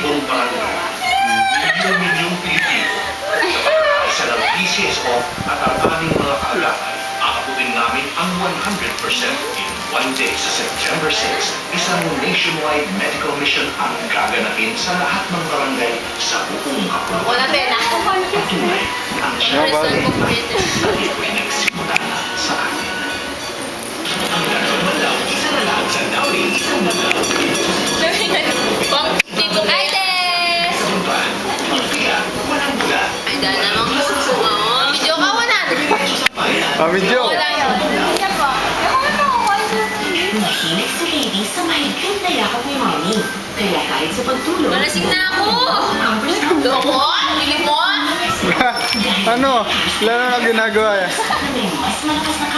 ibang barangay. Milyong-milyong Pilipino. Isa ng PCSO at ang aming mga kaagapay. Aabutin namin ang 100% in one day sa September 6. Isang nationwide medical mission ang gaganapin sa lahat ng barangay sa buong Kapwa. Wala pena. Patunay ang Nobody. na ito'y nagsimula na sa atin. Ang gano'n malaw, isa na lang sa dawin, isang malaw. Dito kay Des! Ba? Pagkaya, walang bula. Ay, dahil namang puso mo. Video ka, 100. Video. Wala yun. Nahihinig si Lady sa mahigpit na yakap ni Mommy. Kaya kahit sa pagtulog, Malasing na ako! Loko? Hindi mo? Ano? Lalo na ginagawa yan. na may mas malakas na